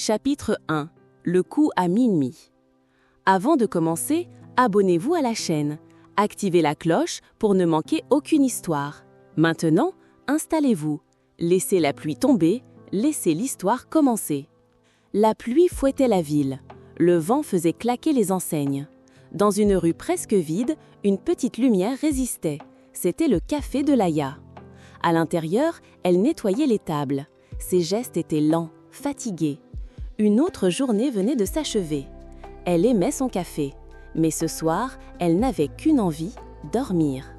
Chapitre 1. Le coup à minuit. Avant de commencer, abonnez-vous à la chaîne. Activez la cloche pour ne manquer aucune histoire. Maintenant, installez-vous. Laissez la pluie tomber, laissez l'histoire commencer. La pluie fouettait la ville. Le vent faisait claquer les enseignes. Dans une rue presque vide, une petite lumière résistait. C'était le café de Laïa. À l'intérieur, elle nettoyait les tables. Ses gestes étaient lents, fatigués. Une autre journée venait de s'achever. Elle aimait son café, mais ce soir, elle n'avait qu'une envie, dormir.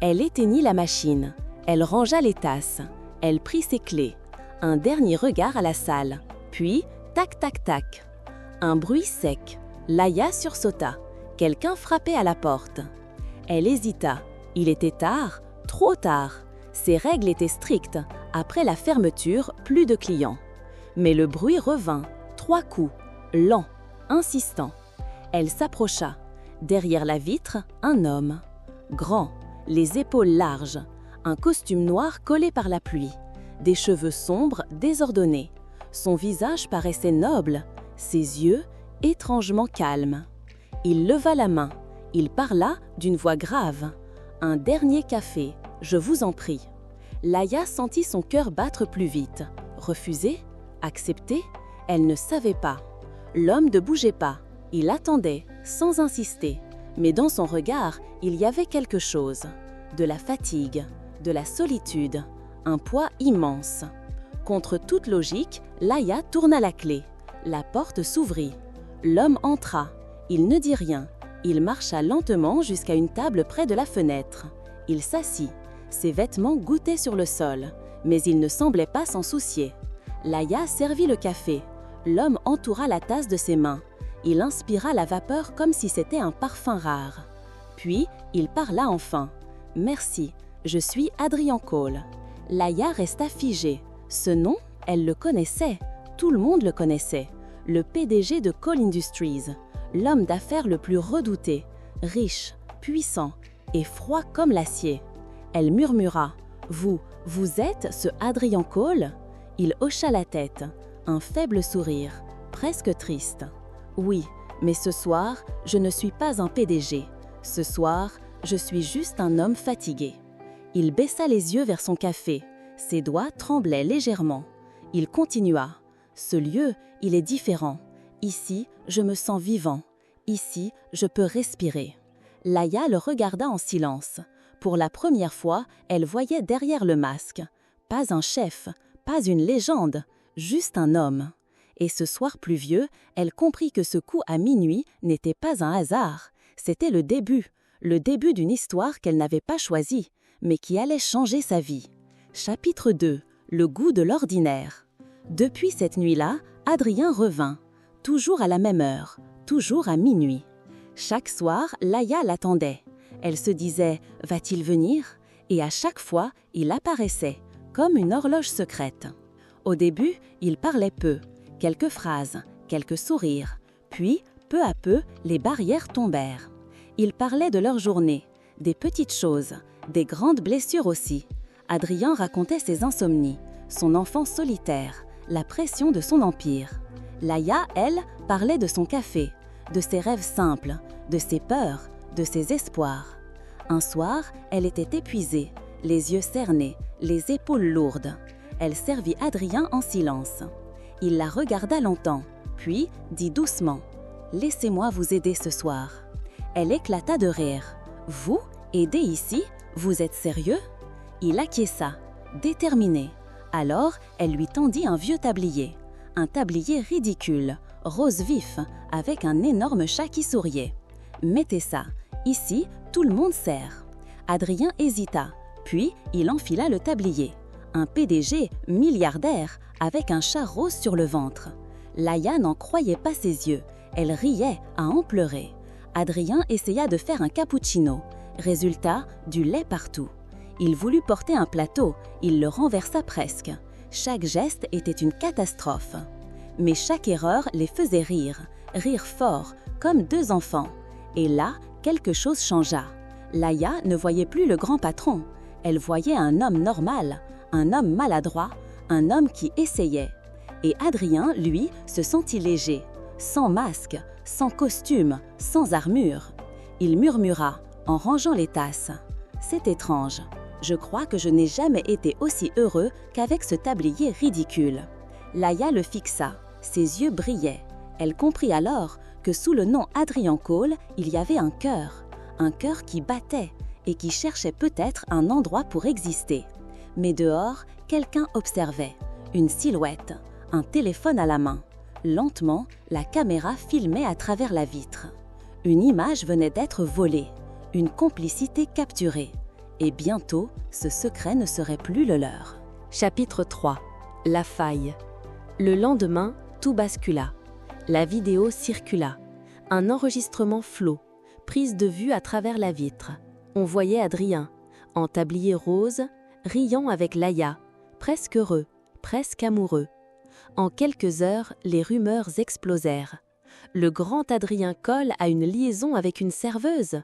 Elle éteignit la machine, elle rangea les tasses, elle prit ses clés, un dernier regard à la salle, puis tac tac tac. Un bruit sec, Laïa sursauta, quelqu'un frappait à la porte. Elle hésita, il était tard, trop tard. Ses règles étaient strictes, après la fermeture, plus de clients. Mais le bruit revint, 3 coups, lent, insistant. Elle s'approcha. Derrière la vitre, un homme. Grand, les épaules larges, un costume noir collé par la pluie, des cheveux sombres désordonnés. Son visage paraissait noble, ses yeux étrangement calmes. Il leva la main, il parla d'une voix grave. « Un dernier café, je vous en prie. » Laïa sentit son cœur battre plus vite. Refuser? Accepter? Elle ne savait pas. L'homme ne bougeait pas. Il attendait, sans insister. Mais dans son regard, il y avait quelque chose. De la fatigue, de la solitude, un poids immense. Contre toute logique, Laïa tourna la clé. La porte s'ouvrit. L'homme entra. Il ne dit rien. Il marcha lentement jusqu'à une table près de la fenêtre. Il s'assit. Ses vêtements gouttaient sur le sol, mais il ne semblait pas s'en soucier. Laïa servit le café. L'homme entoura la tasse de ses mains. Il inspira la vapeur comme si c'était un parfum rare. Puis, il parla enfin. « Merci, je suis Adrian Cole. » Laïa resta figée. Ce nom, elle le connaissait. Tout le monde le connaissait. Le PDG de Cole Industries, l'homme d'affaires le plus redouté, riche, puissant et froid comme l'acier. Elle murmura « Vous êtes ce Adrian Cole ?» Il hocha la tête, un faible sourire, presque triste. « Oui, mais ce soir, je ne suis pas un PDG. Ce soir, je suis juste un homme fatigué. » Il baissa les yeux vers son café. Ses doigts tremblaient légèrement. Il continua. « Ce lieu, il est différent. Ici, je me sens vivant. Ici, je peux respirer. » Laïa le regarda en silence. Pour la première fois, elle voyait derrière le masque. Pas un chef, pas une légende, juste un homme. Et ce soir pluvieux, elle comprit que ce coup à minuit n'était pas un hasard. C'était le début d'une histoire qu'elle n'avait pas choisie, mais qui allait changer sa vie. Chapitre 2. Le goût de l'ordinaire. Depuis cette nuit-là, Adrien revint. Toujours à la même heure, toujours à minuit. Chaque soir, Laïa l'attendait. Elle se disait « Va-t-il venir ?» Et à chaque fois, il apparaissait, comme une horloge secrète. Au début, il parlait peu, quelques phrases, quelques sourires. Puis, peu à peu, les barrières tombèrent. Il parlait de leur journée, des petites choses, des grandes blessures aussi. Adrien racontait ses insomnies, son enfance solitaire, la pression de son empire. Laïa, elle, parlait de son café, de ses rêves simples, de ses peurs, de ses espoirs. Un soir, elle était épuisée, les yeux cernés, les épaules lourdes. Elle servit Adrien en silence. Il la regarda longtemps, puis dit doucement « Laissez-moi vous aider ce soir. » Elle éclata de rire. « Vous, aider ici? Vous êtes sérieux ?» Il acquiesça, déterminé. Alors, elle lui tendit un vieux tablier. Un tablier ridicule, rose vif, avec un énorme chat qui souriait. « Mettez ça. Ici, tout le monde sert. » Adrien hésita, puis il enfila le tablier. Un PDG milliardaire avec un chat rose sur le ventre. Laïa n'en croyait pas ses yeux. Elle riait à en pleurer. Adrien essaya de faire un cappuccino. Résultat, du lait partout. Il voulut porter un plateau. Il le renversa presque. Chaque geste était une catastrophe. Mais chaque erreur les faisait rire fort, comme 2 enfants. Et là, quelque chose changea. Laïa ne voyait plus le grand patron. Elle voyait un homme normal, un homme maladroit, un homme qui essayait. Et Adrien, lui, se sentit léger, sans masque, sans costume, sans armure. Il murmura, en rangeant les tasses. « C'est étrange. Je crois que je n'ai jamais été aussi heureux qu'avec ce tablier ridicule. » Laïa le fixa. Ses yeux brillaient. Elle comprit alors que sous le nom Adrien Cole, il y avait un cœur qui battait et qui cherchait peut-être un endroit pour exister. Mais dehors, quelqu'un observait, une silhouette, un téléphone à la main. Lentement, la caméra filmait à travers la vitre. Une image venait d'être volée, une complicité capturée. Et bientôt, ce secret ne serait plus le leur. Chapitre 3. La faille. Le lendemain, tout bascula. La vidéo circula. Un enregistrement flot, prise de vue à travers la vitre. On voyait Adrien, en tablier rose, riant avec Laïa, presque heureux, presque amoureux. En quelques heures, les rumeurs explosèrent. Le grand Adrien Cole a une liaison avec une serveuse.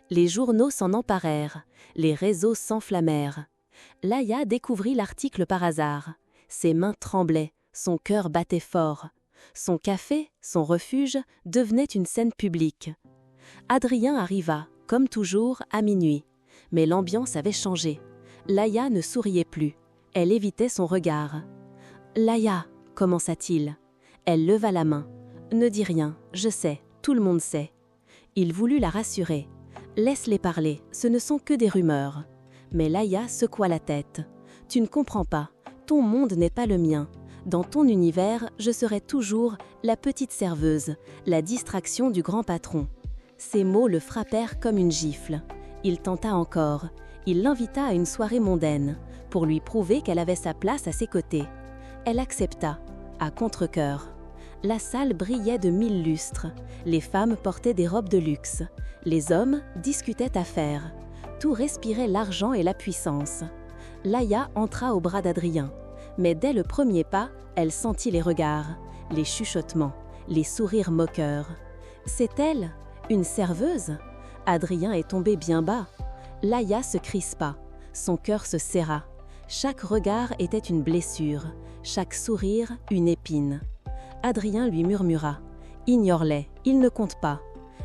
Les journaux s'en emparèrent, les réseaux s'enflammèrent. Laïa découvrit l'article par hasard. Ses mains tremblaient, son cœur battait fort. Son café, son refuge, devenait une scène publique. Adrien arriva, comme toujours, à minuit. Mais l'ambiance avait changé. Laïa ne souriait plus. Elle évitait son regard. « Laïa » commença-t-il. Elle leva la main. « Ne dis rien, je sais, tout le monde sait. » Il voulut la rassurer. « Laisse-les parler, ce ne sont que des rumeurs. » Mais Laïa secoua la tête. « Tu ne comprends pas, ton monde n'est pas le mien. Dans ton univers, je serai toujours la petite serveuse, la distraction du grand patron. » Ces mots le frappèrent comme une gifle. Il tenta encore. Il l'invita à une soirée mondaine, pour lui prouver qu'elle avait sa place à ses côtés. Elle accepta, à contre-cœur. La salle brillait de 1000 lustres. Les femmes portaient des robes de luxe. Les hommes discutaient affaires. Tout respirait l'argent et la puissance. Laïa entra au bras d'Adrien. Mais dès le premier pas, elle sentit les regards, les chuchotements, les sourires moqueurs. C'est elle, une serveuse? Adrien est tombé bien bas. Laïa se crispa, son cœur se serra. Chaque regard était une blessure, chaque sourire une épine. Adrien lui murmura « Ignore-les, ils ne comptent pas. »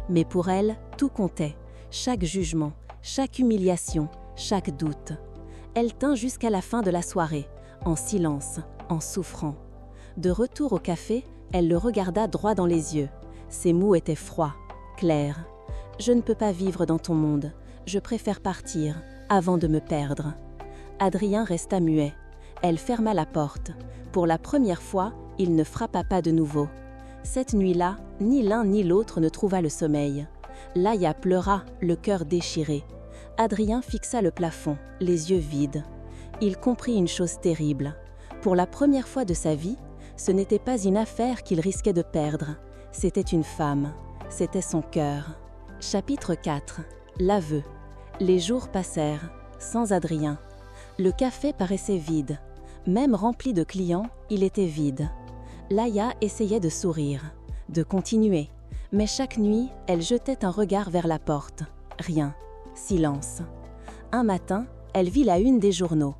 Mais pour elle, tout comptait, chaque jugement, chaque humiliation, chaque doute. Elle tint jusqu'à la fin de la soirée, en silence, en souffrant. De retour au café, elle le regarda droit dans les yeux. Ses mots étaient froids, clairs. « Je ne peux pas vivre dans ton monde. Je préfère partir, avant de me perdre. » Adrien resta muet. Elle ferma la porte. Pour la première fois, il ne frappa pas de nouveau. Cette nuit-là, ni l'un ni l'autre ne trouva le sommeil. Laïa pleura, le cœur déchiré. Adrien fixa le plafond, les yeux vides. Il comprit une chose terrible. Pour la première fois de sa vie, ce n'était pas une affaire qu'il risquait de perdre. C'était une femme. C'était son cœur. Chapitre 4. L'aveu. Les jours passèrent, sans Adrien. Le café paraissait vide. Même rempli de clients, il était vide. Laïa essayait de sourire, de continuer. Mais chaque nuit, elle jetait un regard vers la porte. Rien. Silence. Un matin, elle vit la une des journaux.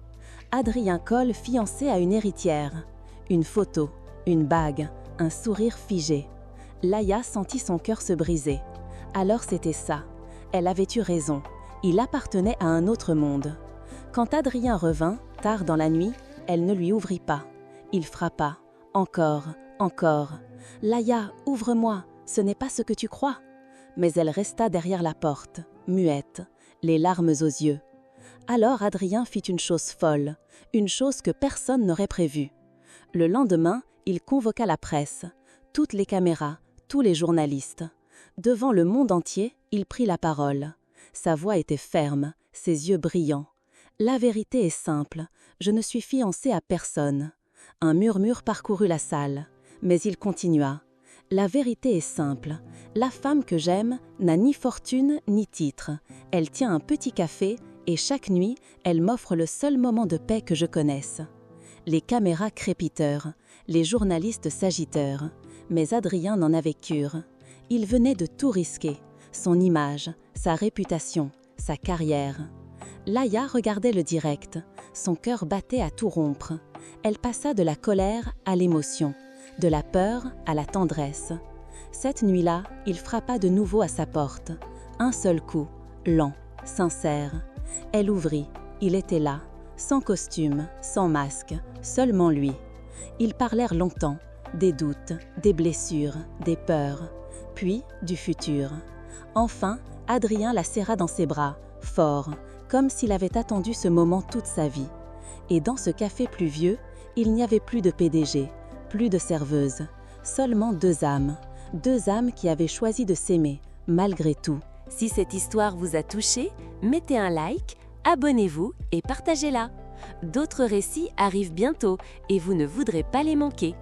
Adrien Cole fiancé à une héritière. Une photo, une bague, un sourire figé. Laïa sentit son cœur se briser. Alors c'était ça. Elle avait eu raison. Il appartenait à un autre monde. Quand Adrien revint, tard dans la nuit, elle ne lui ouvrit pas. Il frappa. Encore, encore. « Laïa, ouvre-moi, ce n'est pas ce que tu crois. » Mais elle resta derrière la porte, muette, les larmes aux yeux. Alors Adrien fit une chose folle, une chose que personne n'aurait prévue. Le lendemain, il convoqua la presse, toutes les caméras, tous les journalistes. Devant le monde entier, il prit la parole. Sa voix était ferme, ses yeux brillants. « La vérité est simple, je ne suis fiancé à personne. » Un murmure parcourut la salle, mais il continua. « La vérité est simple, la femme que j'aime n'a ni fortune ni titre. Elle tient un petit café et chaque nuit, elle m'offre le seul moment de paix que je connaisse. » Les caméras crépitèrent, les journalistes s'agitèrent, mais Adrien n'en avait cure. Il venait de tout risquer, son image, sa réputation, sa carrière. Laïa regardait le direct, son cœur battait à tout rompre. Elle passa de la colère à l'émotion, de la peur à la tendresse. Cette nuit-là, il frappa de nouveau à sa porte. Un seul coup, lent, sincère. Elle ouvrit, il était là, sans costume, sans masque, seulement lui. Ils parlèrent longtemps, des doutes, des blessures, des peurs, puis du futur. Enfin, Adrien la serra dans ses bras, fort, comme s'il avait attendu ce moment toute sa vie. Et dans ce café pluvieux, il n'y avait plus de PDG, plus de serveuse, seulement deux âmes qui avaient choisi de s'aimer, malgré tout. Si cette histoire vous a touché, mettez un like, abonnez-vous et partagez-la. D'autres récits arrivent bientôt et vous ne voudrez pas les manquer.